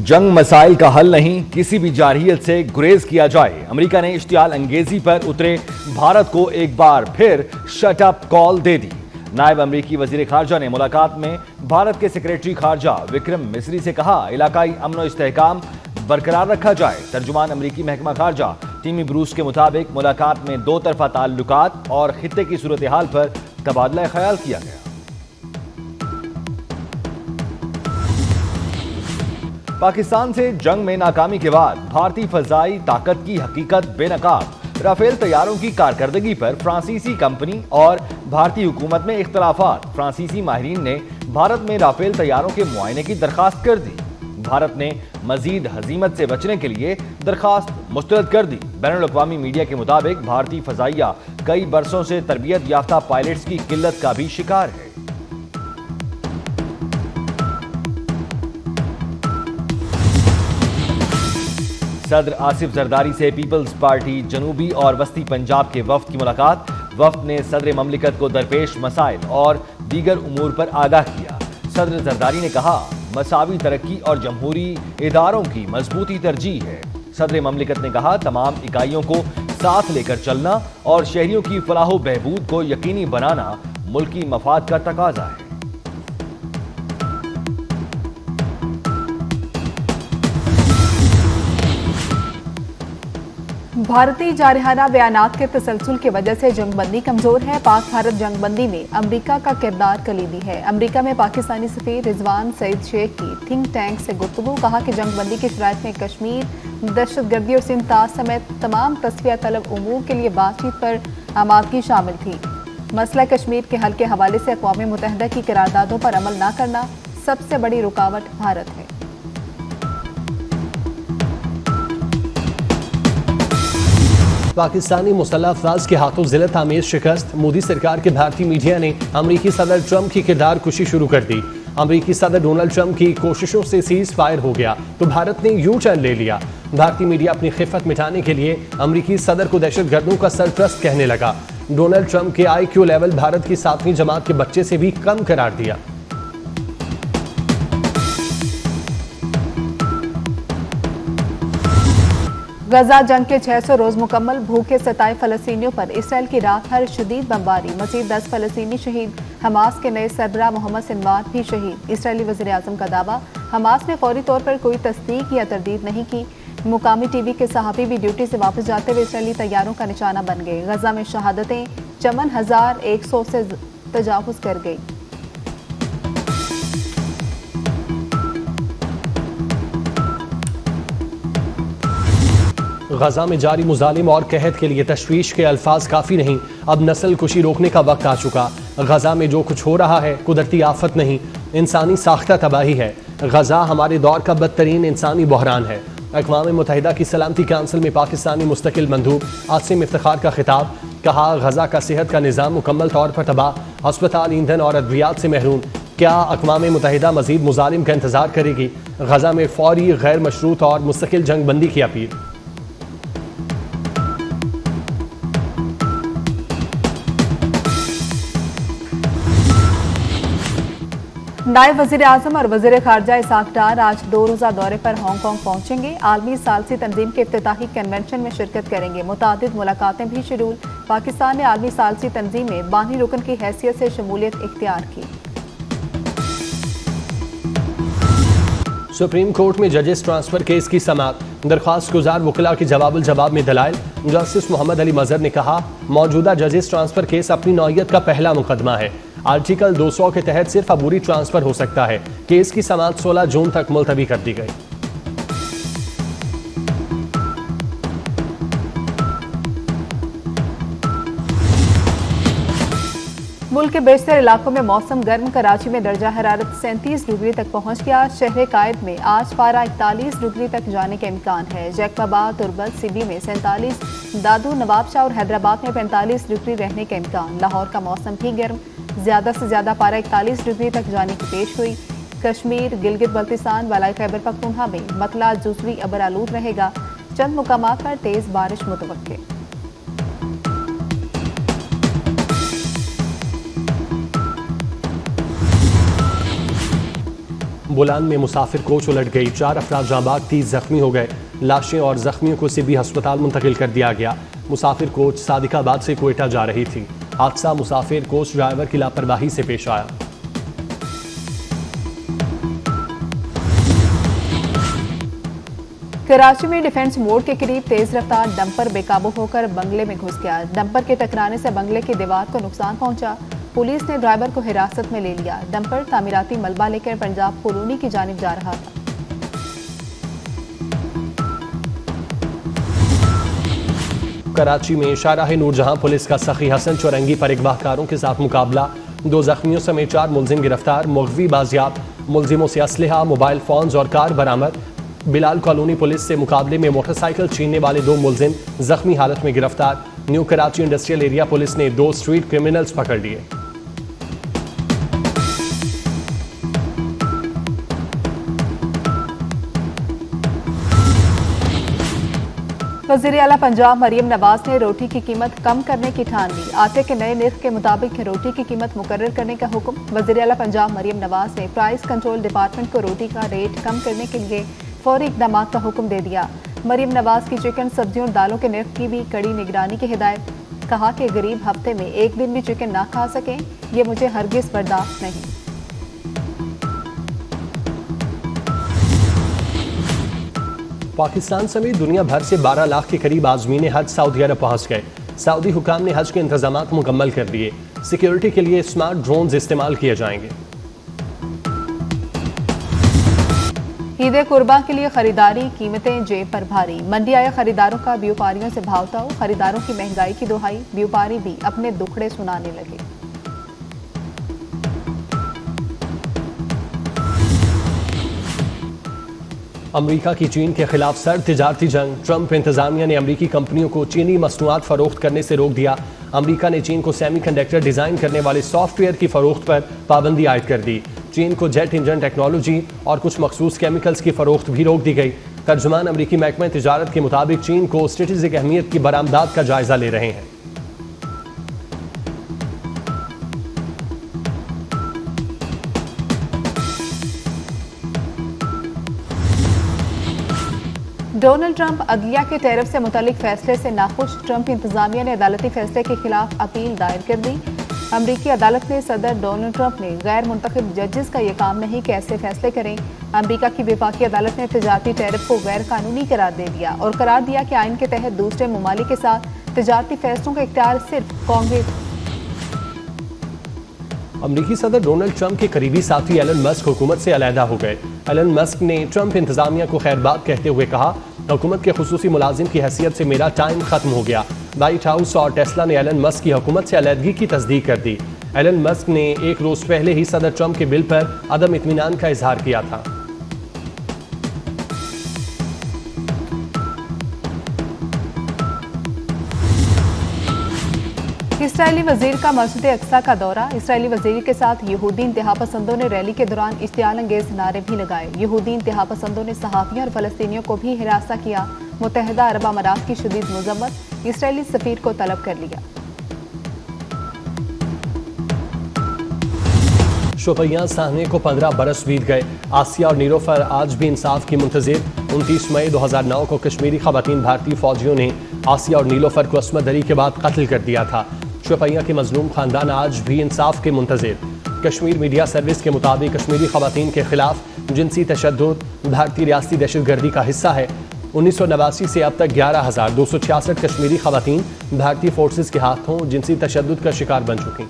जंग मसाइल का हल नहीं, किसी भी जारहियत से गुरेज किया जाए। अमेरिका ने इश्तियाल अंगेजी पर उतरे भारत को एक बार फिर शट अप कॉल दे दी। नायब अमरीकी वजीर खारजा ने मुलाकात में भारत के सेक्रेटरी खारजा विक्रम मिस्री से कहा, इलाकाई अमन और इस्तेहकाम बरकरार रखा जाए। तर्जुमान अमरीकी महकमा खारजा टीमी ब्रूस के मुताबिक मुलाकात में दो तरफा ताल्लुकात और खित्ते की सूरत हाल पर तबादला ख्याल किया गया। पाकिस्तान से जंग में नाकामी के बाद भारतीय फजाई ताकत की हकीकत बेनकाब। राफेल तैयारों की कारकर्दगी पर फ्रांसीसी कंपनी और भारतीय हुकूमत में इख्तलाफात। फ्रांसीसी माहिरीन ने भारत में राफेल तैयारों के मुआयने की दरखास्त कर दी। भारत ने मजीद हजीमत से बचने के लिए दरखास्त मुस्तरद कर दी। बैनुल अक़वामी मीडिया के मुताबिक भारतीय फजाइया कई बरसों से तरबियत याफ्ता पायलट्स की किल्लत का भी शिकार है। सदर आसिफ जरदारी से पीपल्स पार्टी जनूबी और वस्ती पंजाब के वफ्द की मुलाकात। वफ्द ने सदर ममलिकत को दरपेश मसाइल और दीगर उमूर पर आगाह किया। सदर जरदारी ने कहा, मसावी तरक्की और जमहूरी इदारों की मजबूती तरजीह है। सदर ममलिकत ने कहा, तमाम इकाइयों को साथ लेकर चलना और शहरियों की फलाह बहबूद को यकीनी बनाना मुल्की मफाद का तकाजा है। भारतीय जारहाना बयानात के तसलसल की वजह से जंगबंदी कमजोर है। पाक भारत जंगबंदी में अमरीका का किरदार कलीदी है। अमरीका में पाकिस्तानी सफीर रिजवान सईद शेख की थिंक टैंक से गुफ्तगू। कहा कि जंगबंदी की शराइत में कश्मीर, दहशतगर्दी और सिंताज समेत तमाम तस्फिया तलब उमूर के लिए बातचीत पर आमादगी शामिल थी। मसला कश्मीर के हल के हवाले से अक़वाम मुत्तहिदा की करारदादों पर अमल न करना सबसे बड़ी रुकावट भारत है। पाकिस्तानी मुसल्लह अफराज के हाथों ज़िल्लत आमेर शिकस्त। मोदी सरकार के भारतीय मीडिया ने अमरीकी सदर ट्रंप की किरदार कुशी शुरू कर दी। अमरीकी सदर डोनाल्ड ट्रंप की कोशिशों से सीज फायर हो गया तो भारत ने यू टर्न ले लिया। भारतीय मीडिया अपनी खिफत मिटाने के लिए अमरीकी सदर को दहशतगर्दों का सरप्रस्त कहने लगा। डोनाल्ड ट्रंप के IQ लेवल भारत की 7वीं जमात के बच्चे से भी कम करार दिया। गजा जंग के 600 रोज मुकम्मल। भूखे सताए फलस्तीनियों पर इसराइल की रात भर शदीद बमबारी। मजीद 10 फलस्तीनी शहीद। हमास के नए सरबराह मोहम्मद सिनवार भी शहीद। इसराइली वज़ीर आज़म का दावा, हमास ने फौरी तौर पर कोई तस्दीक या तरदीद नहीं की। मुकामी टीवी के सहाफ़ी भी ड्यूटी से वापस जाते हुए इसराइली तैयारों का निशाना बन गए। गजा में शहादतें 54,100 से तजावुज़ कर गई। गजा में जारी मुजालिम और कहत के लिए तशवीश के अल्फाज काफ़ी नहीं, अब नस्ल कुशी रोकने का वक्त आ चुका। गजा में जो कुछ हो रहा है कुदरती आफत नहीं, इंसानी साख्ता तबाही है। गजा हमारे दौर का बदतरीन इंसानी बहरान है। अक़वाम मुत्तहिदा की सलामती काउंसिल में पाकिस्तानी मुस्तकिल मंदूब आसिम इफ्तिखार का खिताब। कहा, गजा का सेहत का निज़ाम मुकम्मल तौर पर तबाह, अस्पताल, ईंधन और अद्वियात से महरूम। क्या अक़वाम मुत्तहिदा मज़ीद मुजालिम का इंतज़ार करेगी? गजा में फौरी, गैर मशरूत और मुस्तकिल जंग बंदी की अपील। नायब वज़ीर आज़म और वज़ीर खारजा इसाक डार आज 2 रोज़ा दौरे पर हांगकांग पहुंचेंगे। आलमी सालसी तंजीम के इफ्तिताही कन्वेंशन में शिरकत करेंगे। मुतादिद मुलाकातें भी शेड्यूल। पाकिस्तान ने आलमी सालसी तंजीम में बानी रुकन की हैसियत से शमूलियत इख्तियार की। सुप्रीम कोर्ट में जजेस ट्रांसफर केस की समाअत। दरख्वास्त गुजार वकला के जवाब में दलाइल। जस्टिस मोहम्मद अली मजहर ने कहा, मौजूदा जजेस ट्रांसफर केस अपनी नौइयत का पहला मुकदमा है। आर्टिकल 200 के तहत सिर्फ अबूरी ट्रांसफर हो सकता है। केस की समाअत 16 जून तक मुलतवी कर दी गई। मुल्क के बेशतर इलाकों में मौसम गर्म। कराची में दर्जा हरारत 37 डिग्री तक पहुंच गया। शहर कायद में आज पारा 41 डिग्री तक जाने का इम्कान है। जैकबाबाद, तुरबत, सिबी में 47, दादू, नवाबशाह और हैदराबाद में 45 डिग्री रहने का इम्कान। लाहौर का मौसम भी गर्म, ज्यादा से ज्यादा पारा 41 डिग्री तक जाने की पेश हुई। कश्मीर, गिलगित बल्तिस्तान, वलाई खैबर पख्तूनख्वा में मतला जुज़वी अबर आलूद रहेगा। चंद मुकामात पर तेज बारिश मुतवक्के। بولان میں مسافر کوچ الٹ گئی، 4 افراد جاں بحق، 30 زخمی ہو گئے۔ لاشیں اور زخمیوں کو سبی ہسپتال منتقل کر دیا گیا۔ مسافر کوچ صادق آباد سے کوئٹہ جا رہی تھی۔ حادثہ مسافر کوچ ڈرائیور کی لاپرواہی سے پیش آیا۔ کراچی میں ڈیفنس موڑ کے قریب تیز رفتار ڈمپر بے قابو ہو کر بنگلے میں گھس گیا۔ ڈمپر کے ٹکرانے سے بنگلے کی دیوار کو نقصان پہنچا۔ پولیس نے ڈرائیور کو حراست میں لے لیا۔ ڈمپر تعمیراتی ملبہ لے کر پنجاب کالونی کی جانب جا رہا تھا۔ کراچی میں شاہراہ نور جہاں پولیس کا سخی حسن چورنگی پر اغوا کاروں کے ساتھ مقابلہ، 2 زخمیوں سمیت 4 ملزم گرفتار، مغوی بازیاب، ملزموں سے اسلحہ، موبائل فونز اور کار برآمد۔ بلال کالونی پولیس سے مقابلے میں موٹر سائیکل چھیننے والے 2 ملزم زخمی حالت میں گرفتار۔ New Karachi industrial area police نے 2 اسٹریٹ کرمنلز پکڑ لیے۔ وزیر اعلیٰ پنجاب مریم نواز نے روٹی کی قیمت کم کرنے کی ٹھان لی۔ آٹے کے نئے نرخ کے مطابق روٹی کی قیمت مقرر کرنے کا حکم۔ وزیر اعلیٰ پنجاب مریم نواز نے پرائس کنٹرول ڈپارٹمنٹ کو روٹی کا ریٹ کم کرنے کے لیے فوری اقدامات کا حکم دے دیا۔ مریم نواز کی چکن، سبزیوں اور دالوں کے نرخ کی بھی کڑی نگرانی کی ہدایت۔ کہا کہ غریب ہفتے میں ایک دن بھی چکن نہ کھا سکیں، یہ مجھے ہرگز برداشت نہیں۔ پاکستان سمیت دنیا بھر سے 12 لاکھ کے قریب عازمین حج سعودی عرب پہنچ گئے۔ سعودی حکام نے حج کے انتظامات مکمل کر دیے۔ سیکیورٹی کے لیے اسمارٹ ڈرونز استعمال کیے جائیں گے۔ عید قرباں کے لیے خریداری، قیمتیں جیب پر بھاری۔ منڈی آئے خریداروں کا بیوپاریوں سے بھاؤ تاؤ۔ خریداروں کی مہنگائی کی دہائی، بیوپاری بھی اپنے دکھڑے سنانے لگے۔ امریکہ کی چین کے خلاف سرد تجارتی جنگ، ٹرمپ انتظامیہ نے امریکی کمپنیوں کو چینی مصنوعات فروخت کرنے سے روک دیا۔ امریکہ نے چین کو سیمی کنڈکٹر ڈیزائن کرنے والے سافٹ ویئر کی فروخت پر پابندی عائد کر دی۔ چین کو جیٹ انجن ٹیکنالوجی اور کچھ مخصوص کیمیکلز کی فروخت بھی روک دی گئی۔ ترجمان امریکی محکمہ تجارت کے مطابق چین کو اسٹریٹجک اہمیت کی برآمدات کا جائزہ لے رہے ہیں۔ ڈونلڈ ٹرمپ عدلیہ کے ٹیرف سے متعلق فیصلے سے ناخوش۔ ٹرمپ انتظامیہ نے عدالتی فیصلے کے خلاف اپیل دائر کر دی۔ امریکی عدالت نے صدر ڈونلڈ ٹرمپ نے غیر منتخب ججز کا یہ کام نہیں کہ ایسے فیصلے کریں۔ امریکہ کی وفاقی عدالت نے تجارتی ٹیرف کو غیر قانونی قرار دے دیا اور قرار دیا کہ آئین کے تحت دوسرے ممالک کے ساتھ تجارتی فیصلوں کا اختیار صرف کانگریس۔ امریکی صدر ڈونلڈ ٹرمپ کے قریبی ساتھی ایلن مسک حکومت سے علیحدہ ہو گئے۔ ایلن مسک نے ٹرمپ انتظامیہ کو خیر بات کہتے ہوئے کہا، حکومت کے خصوصی ملازم کی حیثیت سے میرا ٹائم ختم ہو گیا۔ وائٹ ہاؤس اور ٹیسلا نے ایلن مسک کی حکومت سے علیحدگی کی تصدیق کر دی۔ ایلن مسک نے 1 روز پہلے ہی صدر ٹرمپ کے بل پر عدم اطمینان کا اظہار کیا تھا۔ اسرائیلی وزیر کا مسجد اقصی کا دورہ۔ اسرائیلی وزیر کے ساتھ یہودی انتہا پسندوں نے ریلی کے دوران اشتعال انگیز نعرے بھی لگائے۔ یہودی انتہا پسندوں نے صحافیوں اور فلسطینیوں کو بھی ہراساں کیا۔ متحدہ عرب امارات کی شدید مذمت، اسرائیلی سفیر کو طلب کر لیا۔ شوپیاں ساحنے کو 15 برس بیت گئے۔ آسیہ اور نیلوفر آج بھی انصاف کی منتظر۔ 29 مئی 2009 کو کشمیری خواتین بھارتی فوجیوں نے آسیہ اور نیلوفر کو عصمت دری کے بعد قتل کر دیا تھا۔ شوپیاں کے مظلوم خاندان آج بھی انصاف کے منتظر۔ کشمیر میڈیا سروس کے مطابق کشمیری خواتین کے خلاف جنسی تشدد بھارتی ریاستی دہشت گردی کا حصہ ہے۔ 1989 سے اب تک 11,266 کشمیری خواتین بھارتی فورسز کے ہاتھوں جنسی تشدد کا شکار بن چکی۔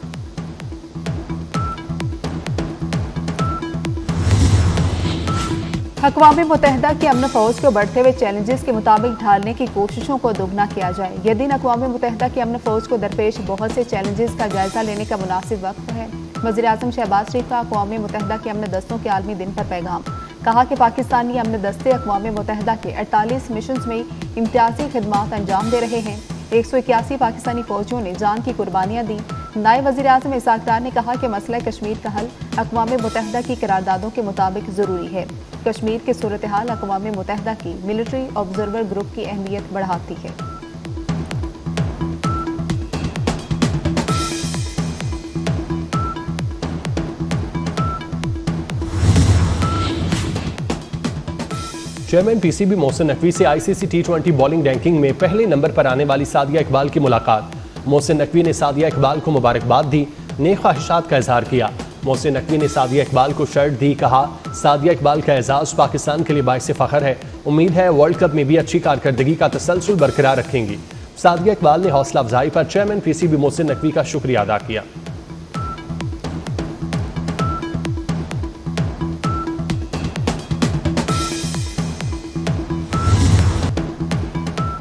اقوام متحدہ کی امن فوج کو بڑھتے ہوئے چیلنجز کے مطابق ڈھالنے کی کوششوں کو دوگنا کیا جائے۔ یہ دن اقوام متحدہ کی امن فوج کو درپیش بہت سے چیلنجز کا جائزہ لینے کا مناسب وقت ہے۔ وزیر اعظم شہباز شریف کا اقوام متحدہ کے امن دستوں کے عالمی دن پر پیغام۔ کہا کہ پاکستانی امن دستے اقوام متحدہ کے 48 مشنز میں امتیازی خدمات انجام دے رہے ہیں۔ 181 پاکستانی فوجیوں نے جان کی قربانیاں دی۔ نائب وزیر اعظم اسحاق ڈار نے کہا کہ مسئلہ کشمیر کا حل اقوام متحدہ کی قراردادوں کے مطابق ضروری ہے۔ کشمیر کی صورتحال اقوام متحدہ کی ملٹری آبزرور گروپ کی اہمیت بڑھاتی ہے۔ चेयरमैन पीसीबी मोहसिन नकवी से आईसीसी टी20 बॉलिंग रैंकिंग में पहले नंबर पर आने वाली सादिया इकबाल की मुलाकात। मोहसिन नकवी ने सादिया इकबाल को मुबारकबाद दी, नेक ख्वाहिशात का इजहार किया। मोहसिन नकवी ने सादिया इकबाल को शर्ट दी, कहा सादिया इकबाल का एजाज़ पाकिस्तान के लिए बाइस फ़ख्र है। उम्मीद है वर्ल्ड कप में भी अच्छी कारकर्दगी का तसलसल बरकरार रखेंगी। सादिया इकबाल ने हौसला अफजाई पर चेयरमैन पीसीबी मोहसिन नकवी का शुक्रिया अदा किया।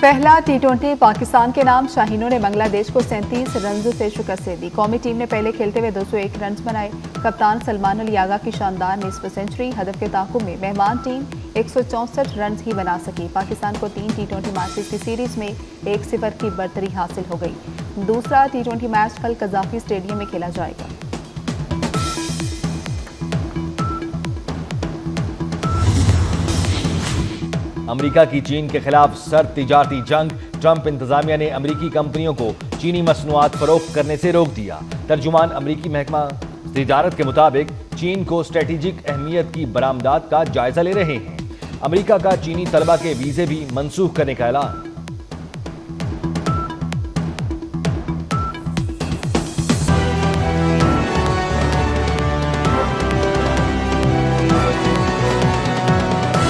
पहला टी20 पाकिस्तान के नाम शाहीनों ने बांग्लादेश को 37 रन से शिकस्त दे दी। कौमी टीम ने पहले खेलते हुए 201 रन बनाए। कप्तान सलमान अली आगा की शानदार निस्फ सेंचुरी, हदफ के ताक़ुब में मेहमान टीम 164 रन ही बना सकी। पाकिस्तान को 3 टी20 मैचेस की सीरीज में 1-0 की बढ़तरी हासिल हो गई। दूसरा टी20 मैच कल कज़ाफी स्टेडियम में खेला जाएगा। अमेरिका की चीन के खिलाफ सर्द तिजारती जंग, ट्रंप इंतजामिया ने अमेरिकी कंपनियों को चीनी मसनूआत फरोख्त करने से रोक दिया। तर्जुमान अमेरिकी महकमा तिजारत के मुताबिक चीन को स्ट्रेटेजिक अहमियत की बरामदात का जायजा ले रहे हैं। अमेरिका का चीनी तलबा के वीजे भी मंसूख करने का ऐलान।